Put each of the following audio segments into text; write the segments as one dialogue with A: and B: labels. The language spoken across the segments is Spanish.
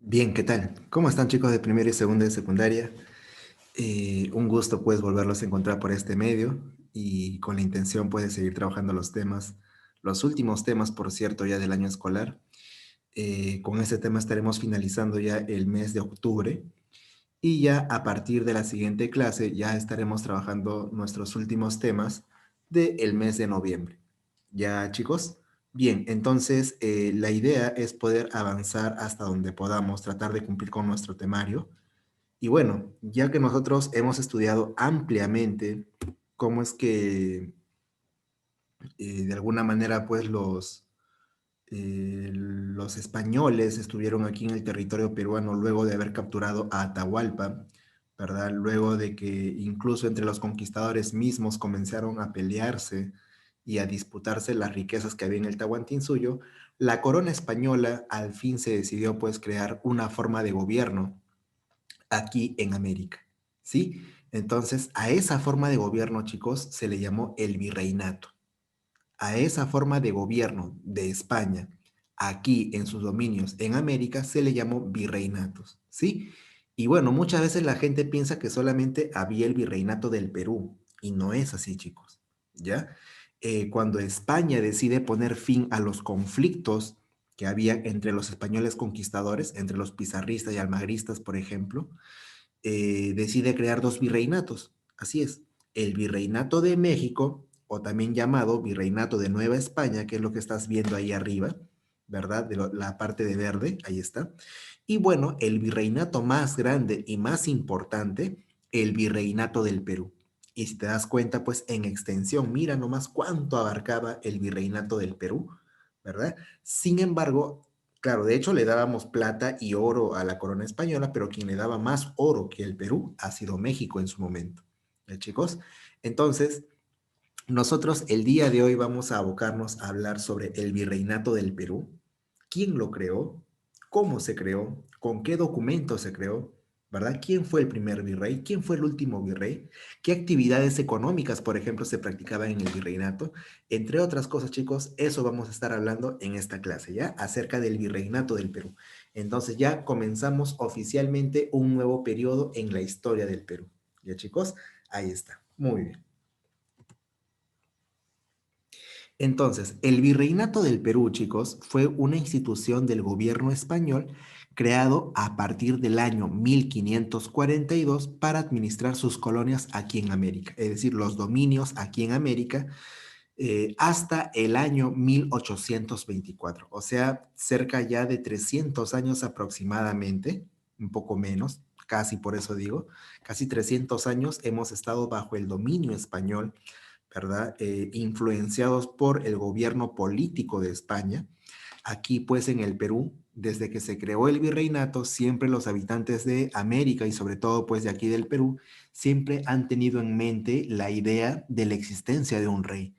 A: Bien, ¿qué tal? ¿Cómo están chicos de primera y segunda de secundaria? Un gusto pues volverlos a encontrar por este medio y con la intención pues de seguir trabajando los temas, los últimos temas por cierto ya del año escolar. Con este tema estaremos finalizando ya el mes de octubre y ya a partir de la siguiente clase ya estaremos trabajando nuestros últimos temas del mes de noviembre. ¿Ya, chicos? Bien, entonces la idea es poder avanzar hasta donde podamos, tratar de cumplir con nuestro temario. Y bueno, ya que nosotros hemos estudiado ampliamente cómo es que de alguna manera pues los españoles estuvieron aquí en el territorio peruano luego de haber capturado a Atahualpa, ¿verdad? Luego de que incluso entre los conquistadores mismos comenzaron a pelearse y a disputarse las riquezas que había en el Tahuantinsuyo, la corona española al fin se decidió pues crear una forma de gobierno aquí en América, ¿sí? Entonces a esa forma de gobierno, chicos, se le llamó el virreinato. A esa forma de gobierno de España, aquí en sus dominios en América, se le llamó virreinatos, ¿sí? Y bueno, muchas veces la gente piensa que solamente había el virreinato del Perú, y no es así, chicos, ¿ya? Cuando España decide poner fin a los conflictos que había entre los españoles conquistadores, entre los pizarristas y almagristas, por ejemplo, decide crear dos virreinatos. Así es, el virreinato de México, o también llamado virreinato de Nueva España, que es lo que estás viendo ahí arriba, ¿verdad? La parte de verde, ahí está. Y bueno, el virreinato más grande y más importante, el virreinato del Perú. Y si te das cuenta, pues en extensión, mira nomás cuánto abarcaba el virreinato del Perú, ¿verdad? Sin embargo, claro, de hecho le dábamos plata y oro a la corona española, pero quien le daba más oro que el Perú ha sido México en su momento. ¿Ya, chicos? Entonces, nosotros el día de hoy vamos a abocarnos a hablar sobre el virreinato del Perú, quién lo creó, cómo se creó, con qué documento se creó, ¿verdad? ¿Quién fue el primer virrey? ¿Quién fue el último virrey? ¿Qué actividades económicas, por ejemplo, se practicaban en el virreinato? Entre otras cosas, chicos, eso vamos a estar hablando en esta clase, ¿ya? Acerca del virreinato del Perú. Entonces ya comenzamos oficialmente un nuevo periodo en la historia del Perú. ¿Ya, chicos? Ahí está. Muy bien. Entonces, el Virreinato del Perú, chicos, fue una institución del gobierno español creado a partir del año 1542 para administrar sus colonias aquí en América, es decir, los dominios aquí en América, hasta el año 1824, o sea, cerca ya de 300 años aproximadamente, un poco menos, casi por eso digo, casi 300 años hemos estado bajo el dominio español, ¿verdad? Influenciados por el gobierno político de España. Aquí, pues, en el Perú, desde que se creó el virreinato, siempre los habitantes de América y sobre todo, pues, de aquí del Perú, siempre han tenido en mente la idea de la existencia de un rey.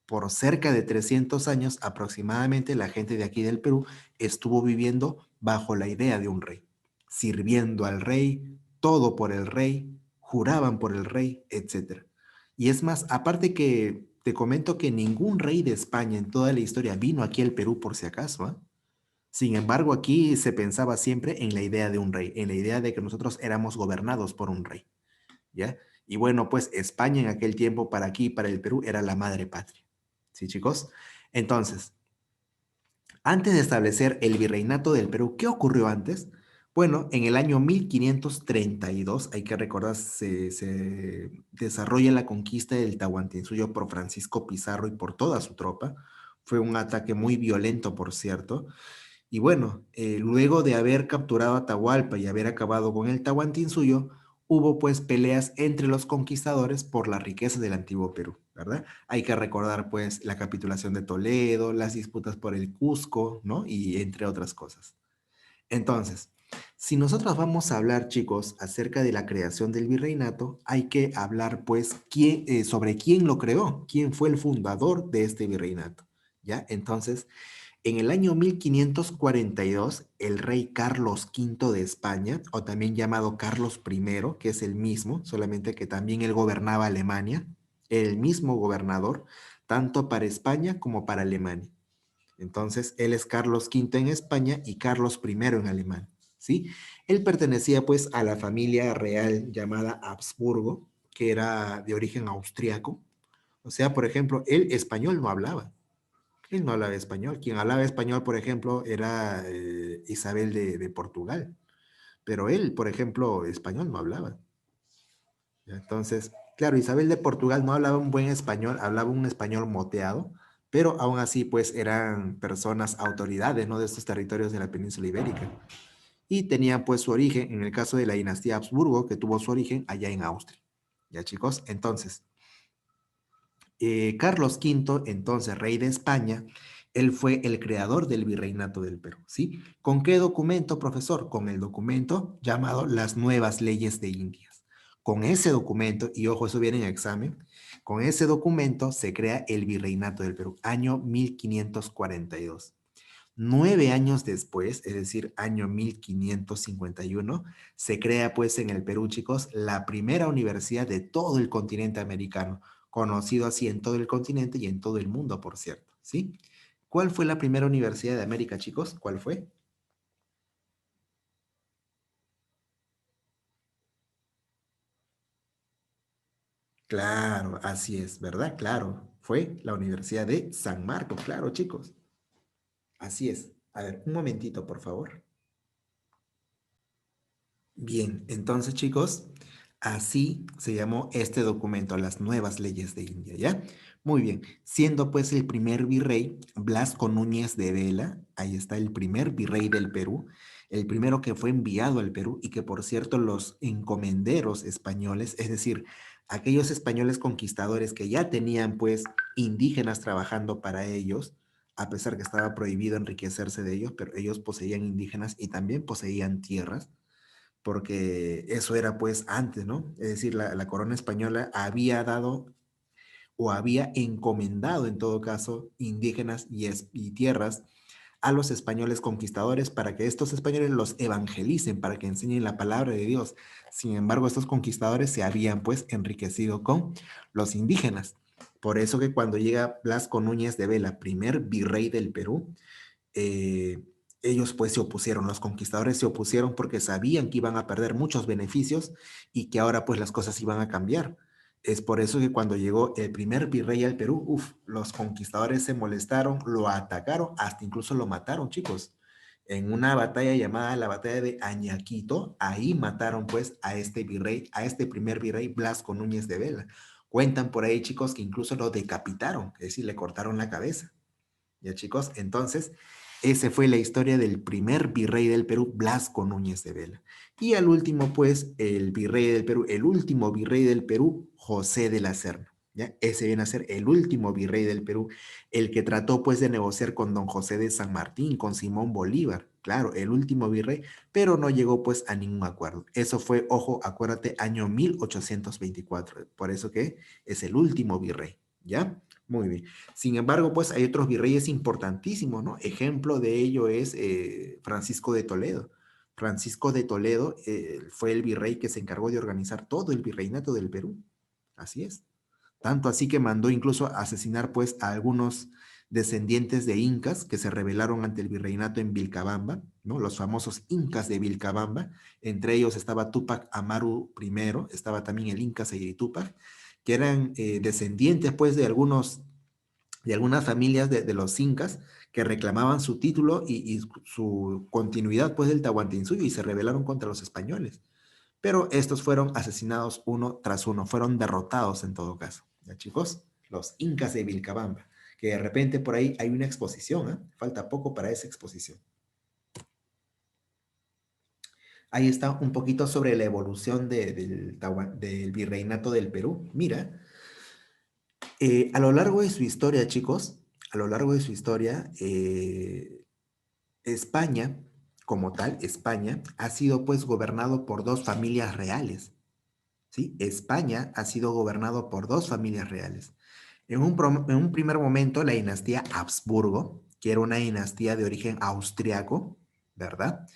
A: Por cerca de 300 años aproximadamente, la gente de aquí del Perú estuvo viviendo bajo la idea de un rey, sirviendo al rey, todo por el rey, juraban por el rey, etcétera. Y es más, aparte que te comento que ningún rey de España en toda la historia vino aquí al Perú por si acaso, ¿ah? Sin embargo, aquí se pensaba siempre en la idea de un rey, en la idea de que nosotros éramos gobernados por un rey, ¿ya? Y bueno, pues España en aquel tiempo para aquí, para el Perú, era la madre patria. ¿Sí, chicos? Entonces, antes de establecer el virreinato del Perú, ¿qué ocurrió antes? Bueno, en el año 1532, hay que recordar, se desarrolla la conquista del Tahuantinsuyo por Francisco Pizarro y por toda su tropa. Fue un ataque muy violento, por cierto. Y bueno, luego de haber capturado a Atahualpa y haber acabado con el Tahuantinsuyo, hubo pues peleas entre los conquistadores por las riquezas del antiguo Perú, ¿verdad? Hay que recordar pues la capitulación de Toledo, las disputas por el Cusco, ¿no? Y entre otras cosas. Entonces, si nosotros vamos a hablar, chicos, acerca de la creación del virreinato, hay que hablar pues sobre quién lo creó, quién fue el fundador de este virreinato, ¿ya? Entonces, en el año 1542, el rey Carlos V de España, o también llamado Carlos I, que es el mismo, solamente que también él gobernaba Alemania, el mismo gobernador, tanto para España como para Alemania. Entonces, él es Carlos V en España y Carlos I en Alemania. ¿sí? Él pertenecía pues a la familia real llamada Habsburgo, que era de origen austriaco. O sea, por ejemplo, él español no hablaba. Él no hablaba español. Quien hablaba español, por ejemplo, era Isabel de Portugal. Pero él, por ejemplo, español no hablaba. Entonces, claro, Isabel de Portugal no hablaba un buen español, hablaba un español moteado, pero aún así, pues eran personas, autoridades, ¿no? De estos territorios de la península ibérica. Y tenían pues su origen, en el caso de la dinastía Habsburgo, que tuvo su origen allá en Austria. ¿Ya, chicos? Entonces, Carlos V, entonces rey de España, él fue el creador del virreinato del Perú, ¿sí? ¿Con qué documento, profesor? Con el documento llamado Las Nuevas Leyes de Indias. Con ese documento, y ojo, eso viene en examen, con ese documento se crea el virreinato del Perú, año 1542. 9 años después, es decir, año 1551, se crea pues en el Perú, chicos, la primera universidad de todo el continente americano, conocido así en todo el continente y en todo el mundo, por cierto, ¿sí? ¿Cuál fue la primera universidad de América, chicos? ¿Cuál fue? Claro, así es, ¿verdad? Claro, fue la Universidad de San Marcos, claro, chicos. Así es. A ver, un momentito, por favor. Bien, entonces chicos, así se llamó este documento, las nuevas leyes de India, ¿ya? Muy bien, siendo pues el primer virrey Blasco Núñez de Vela, ahí está el primer virrey del Perú, el primero que fue enviado al Perú y que por cierto los encomenderos españoles, es decir, aquellos españoles conquistadores que ya tenían pues indígenas trabajando para ellos, a pesar que estaba prohibido enriquecerse de ellos, pero ellos poseían indígenas y también poseían tierras porque eso era pues antes, ¿no? Es decir, la corona española había dado o había encomendado en todo caso indígenas y tierras a los españoles conquistadores para que estos españoles los evangelicen, para que enseñen la palabra de Dios. Sin embargo, estos conquistadores se habían pues enriquecido con los indígenas. Por eso que cuando llega Blasco Núñez de Vela, primer virrey del Perú, eh, ellos pues se opusieron, los conquistadores se opusieron porque sabían que iban a perder muchos beneficios y que ahora pues las cosas iban a cambiar. Es por eso que cuando llegó el primer virrey al Perú, los conquistadores se molestaron, lo atacaron, hasta incluso lo mataron, chicos. En una batalla llamada la batalla de Añaquito, ahí mataron pues a este virrey, a este primer virrey Blasco Núñez de Vela. Cuentan por ahí, chicos, que incluso lo decapitaron, es decir, le cortaron la cabeza. ¿Ya, chicos? Entonces, esa fue la historia del primer virrey del Perú, Blasco Núñez de Vela. Y al último, pues, el virrey del Perú, el último virrey del Perú, José de la Serna. ¿Ya? Ese viene a ser el último virrey del Perú, el que trató, pues, de negociar con don José de San Martín, con Simón Bolívar. Claro, el último virrey, pero no llegó, pues, a ningún acuerdo. Eso fue, ojo, acuérdate, año 1824. Por eso que es el último virrey. ¿Ya? Muy bien. Sin embargo, pues hay otros virreyes importantísimos, ¿no? Ejemplo de ello es Francisco de Toledo. Francisco de Toledo fue el virrey que se encargó de organizar todo el virreinato del Perú. Así es. Tanto así que mandó incluso a asesinar pues a algunos descendientes de incas que se rebelaron ante el virreinato en Vilcabamba, ¿no? Los famosos incas de Vilcabamba. Entre ellos estaba Túpac Amaru I, estaba también el inca Sayri Túpac, que eran descendientes pues de algunas familias de los incas que reclamaban su título y su continuidad pues del Tahuantinsuyo y se rebelaron contra los españoles. Pero estos fueron asesinados uno tras uno, fueron derrotados en todo caso. ¿Ya, chicos? Los incas de Vilcabamba, que de repente por ahí hay una exposición, ¿eh? Falta poco para esa exposición. Ahí está un poquito sobre la evolución del virreinato del Perú. Mira, a lo largo de su historia, chicos, a lo largo de su historia, España, como tal, España, ha sido pues gobernado por dos familias reales, ¿sí? España ha sido gobernado por dos familias reales. En un primer momento, la dinastía Habsburgo, que era una dinastía de origen austriaco, ¿verdad?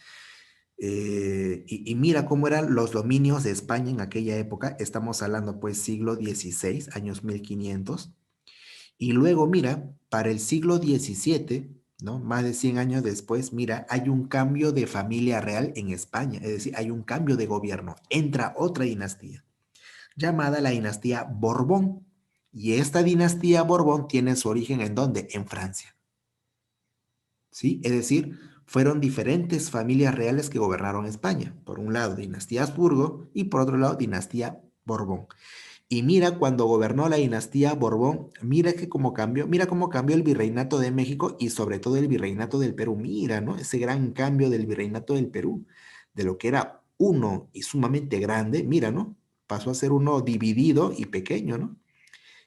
A: Y mira cómo eran los dominios de España en aquella época. Estamos hablando pues siglo XVI, años 1500. Y luego mira, para el siglo XVII ¿no? Más de 100 años después, mira, hay un cambio de familia real en España, es decir, hay un cambio de gobierno, entra otra dinastía, llamada la dinastía Borbón. Y esta dinastía Borbón tiene su origen ¿en dónde? En Francia, ¿sí? Es decir, fueron diferentes familias reales que gobernaron España. Por un lado, dinastía Habsburgo y por otro lado, dinastía Borbón. Y mira cuando gobernó la dinastía Borbón, mira que cómo cambió, mira cómo cambió el virreinato de México y sobre todo el virreinato del Perú. Mira, ¿no? Ese gran cambio del virreinato del Perú, de lo que era uno y sumamente grande, mira, ¿no? Pasó a ser uno dividido y pequeño, ¿no?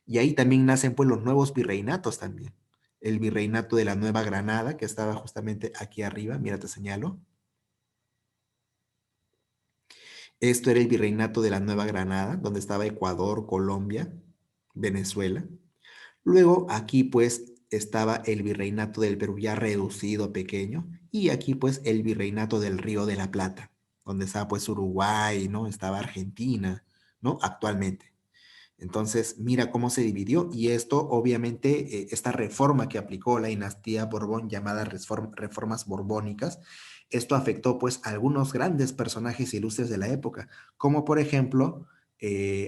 A: Y ahí también nacen pues los nuevos virreinatos también. El virreinato de la Nueva Granada, que estaba justamente aquí arriba, mira, te señalo. Esto era el virreinato de la Nueva Granada, donde estaba Ecuador, Colombia, Venezuela. Luego aquí pues estaba el virreinato del Perú ya reducido, pequeño, y aquí pues el virreinato del Río de la Plata, donde estaba pues Uruguay, ¿no? Estaba Argentina, ¿no? Actualmente. Entonces, mira cómo se dividió y esto, obviamente, esta reforma que aplicó la dinastía Borbón, llamada reformas borbónicas, esto afectó pues a algunos grandes personajes ilustres de la época, como por ejemplo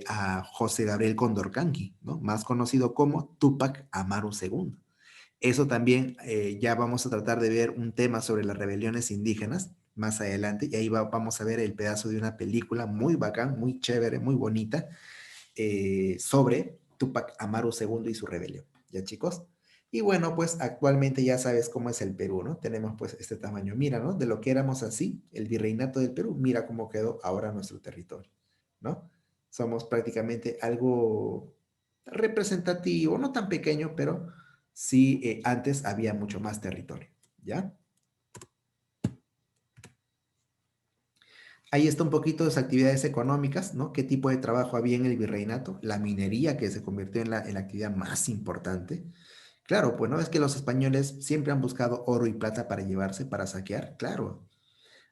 A: a José Gabriel Condorcanqui, ¿no? Más conocido como Túpac Amaru II. Eso también ya vamos a tratar de ver un tema sobre las rebeliones indígenas más adelante y ahí vamos a ver el pedazo de una película muy bacán, muy chévere, muy bonita sobre Tupac Amaru II y su rebelión. ¿Ya, chicos? Y bueno, pues actualmente ya sabes cómo es el Perú, ¿no? Tenemos pues este tamaño. Mira, ¿no? De lo que éramos así, el virreinato del Perú, mira cómo quedó ahora nuestro territorio, ¿no? Somos prácticamente algo representativo, no tan pequeño, pero sí antes había mucho más territorio, ¿ya? Ahí está un poquito de las actividades económicas, ¿no? ¿Qué tipo de trabajo había en el virreinato? La minería, que se convirtió en la actividad más importante. Claro, pues no es que los españoles siempre han buscado oro y plata para llevarse, para saquear, claro.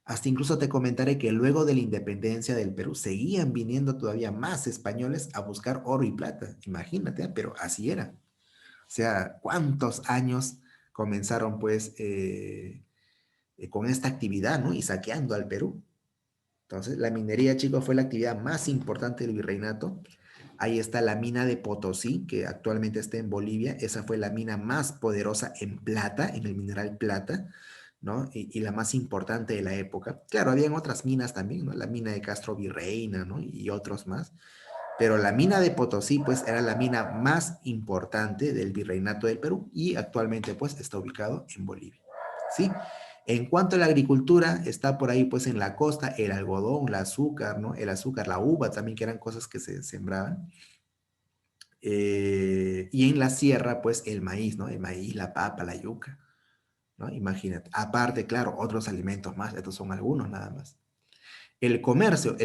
A: Hasta incluso te comentaré que luego de la independencia del Perú seguían viniendo todavía más españoles a buscar oro y plata. Imagínate, pero así era. O sea, ¿cuántos años comenzaron pues con esta actividad, ¿no? Y saqueando al Perú. Entonces, la minería, chicos, fue la actividad más importante del virreinato. Ahí está la mina de Potosí, que actualmente está en Bolivia. Esa fue la mina más poderosa en plata, en el mineral plata, ¿no? Y la más importante de la época. Claro, habían otras minas también, ¿no? La mina de Castro Virreina, ¿no? Y otros más. Pero la mina de Potosí, pues, era la mina más importante del virreinato del Perú y actualmente, pues, está ubicado en Bolivia. ¿Sí? En cuanto a la agricultura, está por ahí, pues, en la costa, el algodón, el azúcar, ¿no? El azúcar, la uva también, que eran cosas que se sembraban. Y en la sierra, pues, el maíz, ¿no? El maíz, la papa, la yuca, ¿no? Imagínate. Aparte, claro, otros alimentos más, estos son algunos nada más. El comercio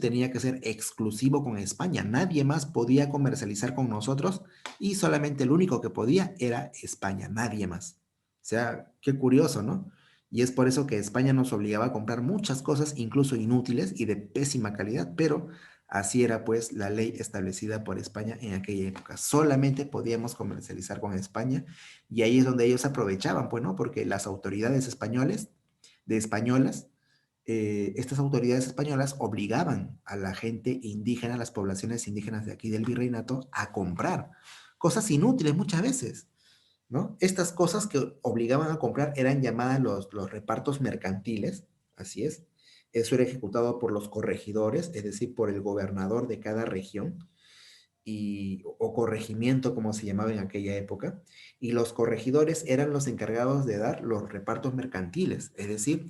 A: tenía que ser exclusivo con España. Nadie más podía comercializar con nosotros y solamente el único que podía era España, nadie más. O sea, qué curioso, ¿no? Y es por eso que España nos obligaba a comprar muchas cosas, incluso inútiles y de pésima calidad, pero así era pues la ley establecida por España en aquella época. Solamente podíamos comercializar con España y ahí es donde ellos aprovechaban, pues, ¿no? Porque las autoridades españolas, estas autoridades españolas obligaban a la gente indígena, a las poblaciones indígenas de aquí del virreinato, a comprar cosas inútiles muchas veces, ¿no? Estas cosas que obligaban a comprar eran llamadas los repartos mercantiles, así es. Eso era ejecutado por los corregidores, es decir, por el gobernador de cada región o corregimiento, como se llamaba en aquella época, y los corregidores eran los encargados de dar los repartos mercantiles, es decir,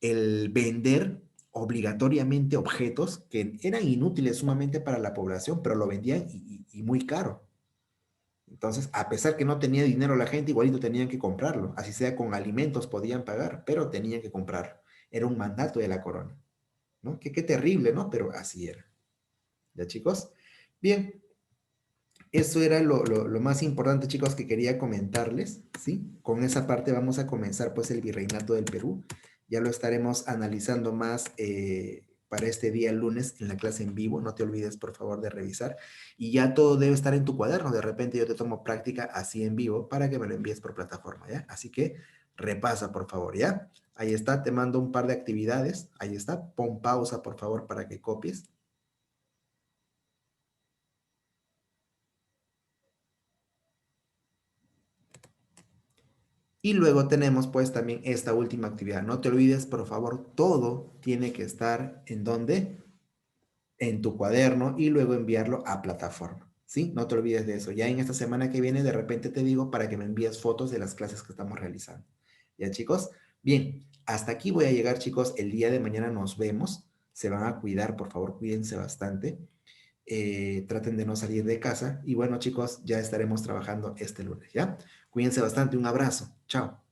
A: el vender obligatoriamente objetos que eran inútiles sumamente para la población, pero lo vendían y muy caro. Entonces, a pesar que no tenía dinero la gente, igualito tenían que comprarlo, así sea con alimentos podían pagar, pero tenían que comprarlo. Era un mandato de la corona, ¿no? Qué terrible, ¿no? Pero así era. ¿Ya, chicos? Bien, eso era lo más importante, chicos, que quería comentarles, ¿sí? Con esa parte vamos a comenzar, pues, el virreinato del Perú. Ya lo estaremos analizando más para este día lunes en la clase en vivo. No te olvides, por favor, de revisar. Y ya todo debe estar en tu cuaderno. De repente yo te tomo práctica así en vivo para que me lo envíes por plataforma, ¿ya? Así que repasa, por favor, ¿ya? Ahí está, te mando un par de actividades. Ahí está, pon pausa, por favor, para que copies. Y luego tenemos pues también esta última actividad. No te olvides, por favor, todo tiene que estar en donde, en tu cuaderno y luego enviarlo a plataforma. ¿Sí? No te olvides de eso. Ya en esta semana que viene, de repente te digo para que me envíes fotos de las clases que estamos realizando. ¿Ya, chicos? Bien, hasta aquí voy a llegar, chicos. El día de mañana nos vemos. Se van a cuidar, por favor, cuídense bastante. Traten de no salir de casa. Y bueno, chicos, ya estaremos trabajando este lunes, ¿ya? Cuídense bastante. Un abrazo. Chao.